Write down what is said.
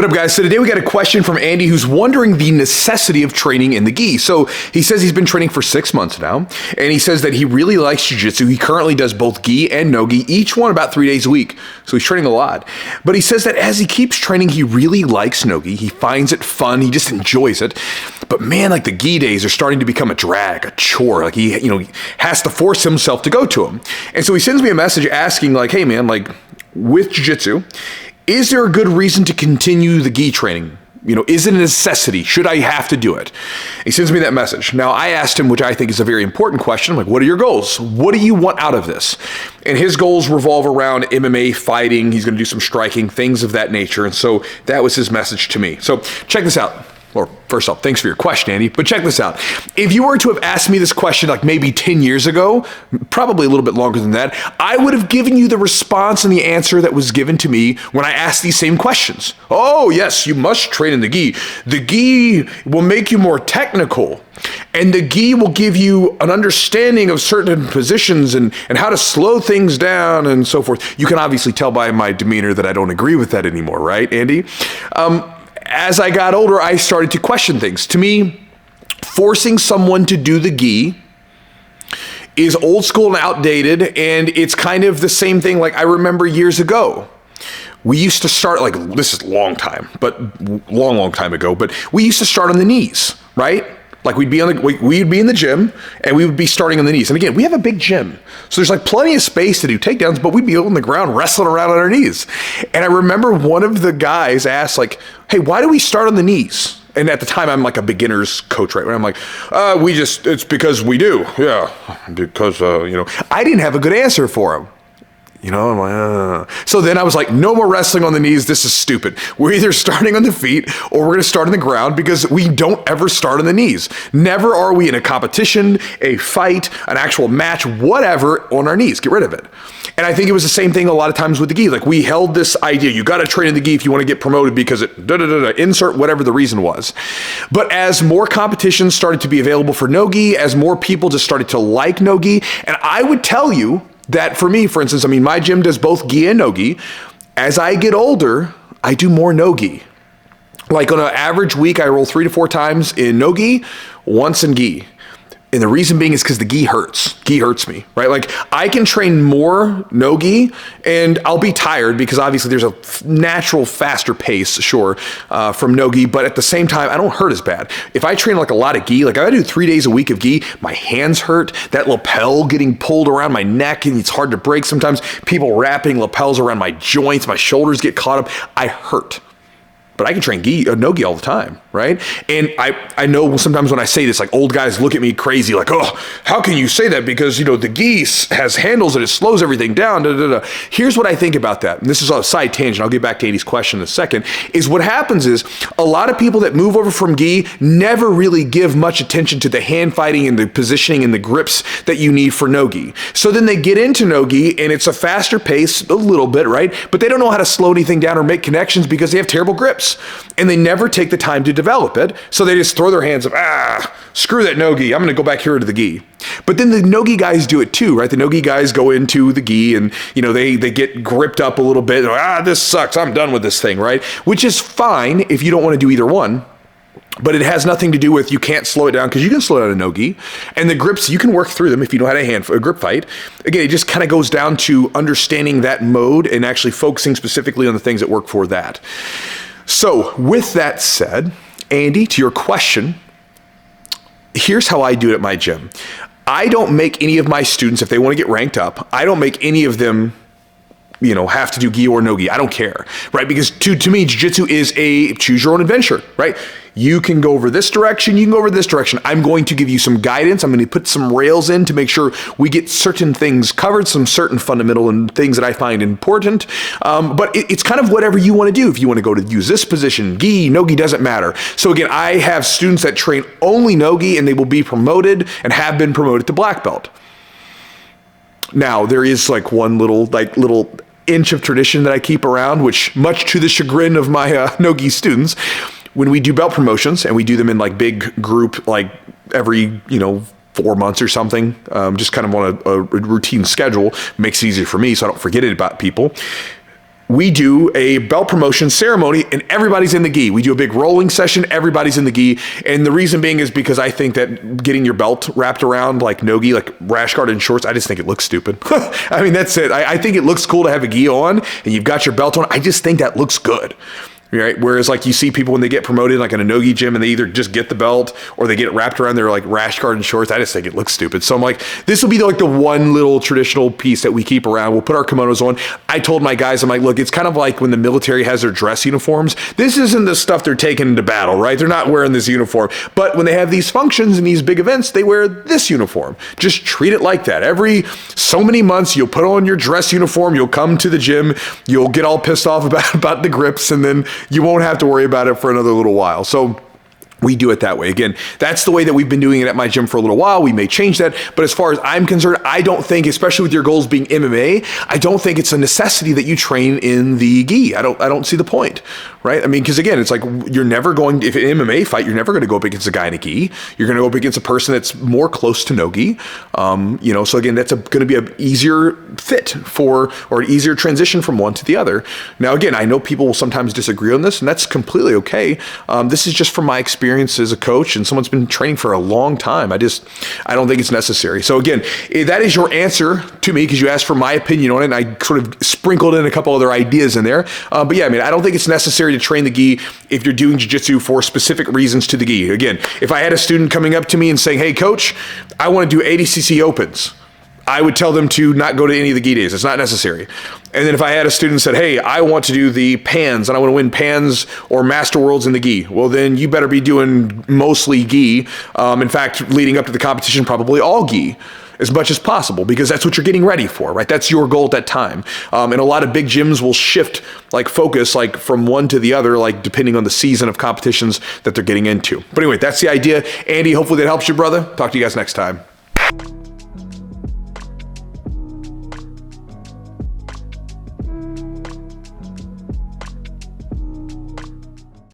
What up, guys? So today we got a question from Andy who's wondering the necessity of training in the gi. So he says he's been training for 6 months now, and he says that he really likes jiu-jitsu. He currently does both gi and no-gi, each one about 3 days a week. So he's training a lot. But he says that as he keeps training, he really likes no-gi. He finds it fun. He just enjoys it. But man, like the gi days are starting to become a drag, a chore. Like he has to force himself to go to them. And so he sends me a message asking like, hey man, like with jiu-jitsu, is there a good reason to continue the gi training? Is it a necessity? Should I have to do it? He sends me that message. Now, I asked him, which I think is a very important question, I'm like, what are your goals? What do you want out of this? And his goals revolve around MMA, fighting. He's going to do some striking, things of that nature. And so that was his message to me. So check this out. Or first off, thanks for your question, Andy, but check this out. If you were to have asked me this question like maybe 10 years ago, probably a little bit longer than that, I would have given you the response and the answer that was given to me when I asked these same questions. Oh, yes, you must train in the gi. The gi will make you more technical. And the gi will give you an understanding of certain positions and how to slow things down and so forth. You can obviously tell by my demeanor that I don't agree with that anymore, right, Andy? As I got older, I started to question things. To me, forcing someone to do the gi is old school and outdated, and it's kind of the same thing like I remember years ago. We used to start, like, this is a long time, but long time ago, but we used to start on the knees, right? Like we'd be in the gym and we would be starting on the knees. And again, we have a big gym. So there's like plenty of space to do takedowns, but we'd be on the ground wrestling around on our knees. And I remember one of the guys asked like, hey, why do we start on the knees? And at the time I'm like a beginner's coach, right? Where I'm like, it's because we do. Yeah. Because, I didn't have a good answer for him. I'm like, So then I was like, no more wrestling on the knees. This is stupid. We're either starting on the feet or we're going to start on the ground because we don't ever start on the knees. Never are we in a competition, a fight, an actual match, whatever, on our knees. Get rid of it. And I think it was the same thing a lot of times with the gi. Like we held this idea, you got to train in the gi if you want to get promoted because insert whatever the reason was. But as more competitions started to be available for no-gi, as more people just started to like no-gi, and I would tell you, that for me, for instance, my gym does both gi and no-gi. As I get older, I do more no-gi. Like on an average week, I roll 3 to 4 times in no-gi, once in gi. And the reason being is because the gi hurts. Gi hurts me, right? Like I can train more no-gi and I'll be tired because obviously there's a natural faster pace, sure, from no-gi, but at the same time, I don't hurt as bad. If I train like a lot of gi, like I do 3 days a week of gi, my hands hurt, that lapel getting pulled around my neck and it's hard to break sometimes, people wrapping lapels around my joints, my shoulders get caught up, I hurt. But I can train no-gi all the time, right? And I know sometimes when I say this, like old guys look at me crazy, like, oh, how can you say that? Because, the gi has handles and it slows everything down. Here's what I think about that. And this is a side tangent. I'll get back to Andy's question in a second. Is what happens is a lot of people that move over from gi never really give much attention to the hand fighting and the positioning and the grips that you need for no-gi. So then they get into no-gi and it's a faster pace, a little bit, right? But they don't know how to slow anything down or make connections because they have terrible grips. And they never take the time to develop it. So they just throw their hands up, screw that no-gi. I'm going to go back here to the gi. But then the no-gi guys do it too, right? The no-gi guys go into the gi and, they get gripped up a little bit. This sucks. I'm done with this thing, right? Which is fine if you don't want to do either one. But it has nothing to do with you can't slow it down because you can slow down a no-gi. And the grips, you can work through them if you know how to a grip fight. Again, it just kind of goes down to understanding that mode and actually focusing specifically on the things that work for that. So with that said, Andy, to your question, here's how I do it at my gym. I don't make any of my students, if they want to get ranked up, I don't make any of them have to do gi or no gi. I don't care, right? Because to me, jiu-jitsu is a choose your own adventure, right? You can go over this direction, you can go over this direction. I'm going to give you some guidance. I'm going to put some rails in to make sure we get certain things covered, some certain fundamental and things that I find important. But it's kind of whatever you want to do. If you want to go to use this position, gi, no-gi, doesn't matter. So again, I have students that train only no-gi and they will be promoted and have been promoted to black belt. Now, there is like one little inch of tradition that I keep around, which much to the chagrin of my no-gi students, when we do belt promotions and we do them in like big group, like every, 4 months or something, just kind of on a routine schedule, makes it easier for me so I don't forget it about people. we do a belt promotion ceremony and everybody's in the gi. We do a big rolling session, everybody's in the gi. And the reason being is because I think that getting your belt wrapped around like NoGi, like rash guard and shorts, I just think it looks stupid. I mean, that's it. I think it looks cool to have a gi on and you've got your belt on. I just think that looks good. Right. Whereas like you see people when they get promoted, like in a NoGi gym, and they either just get the belt or they get it wrapped around their like rash guard and shorts. I just think it looks stupid. So I'm like, this will be like the one little traditional piece that we keep around. We'll put our kimonos on. I told my guys, I'm like, look, it's kind of like when the military has their dress uniforms. This isn't the stuff they're taking into battle, right? They're not wearing this uniform. But when they have these functions and these big events, they wear this uniform. Just treat it like that. Every so many months, you'll put on your dress uniform. You'll come to the gym. You'll get all pissed off about the grips, and then you won't have to worry about it for another little while. So we do it that way. Again, that's the way that we've been doing it at my gym for a little while. We may change that, but as far as I'm concerned, I don't think, especially with your goals being MMA, I don't think it's a necessity that you train in the gi. I don't see the point, right? I mean, because again, it's like you're never going, if an MMA fight, you're never going to go up against a guy in a gi. You're going to go up against a person that's more close to NoGi. So again, that's going to be an easier fit or an easier transition from one to the other. Now, again, I know people will sometimes disagree on this, and that's completely okay. This is just from my experience as a coach and someone's been training for a long time. I don't think it's necessary. So again, that is your answer to me because you asked for my opinion on it, and I sort of sprinkled in a couple other ideas in there. But yeah, I mean, I don't think it's necessary to train the gi if you're doing jiu-jitsu for specific reasons to the gi. Again, if I had a student coming up to me and saying, hey, coach, I want to do 80cc opens, I would tell them to not go to any of the gi days. It's not necessary. And then if I had a student said, hey, I want to do the pans and I want to win pans or master worlds in the gi, well, then you better be doing mostly gi. In fact, leading up to the competition, probably all gi as much as possible, because that's what you're getting ready for, right? That's your goal at that time. And a lot of big gyms will shift like focus like from one to the other, like depending on the season of competitions that they're getting into. But anyway, that's the idea. Andy, hopefully that helps you, brother. Talk to you guys next time.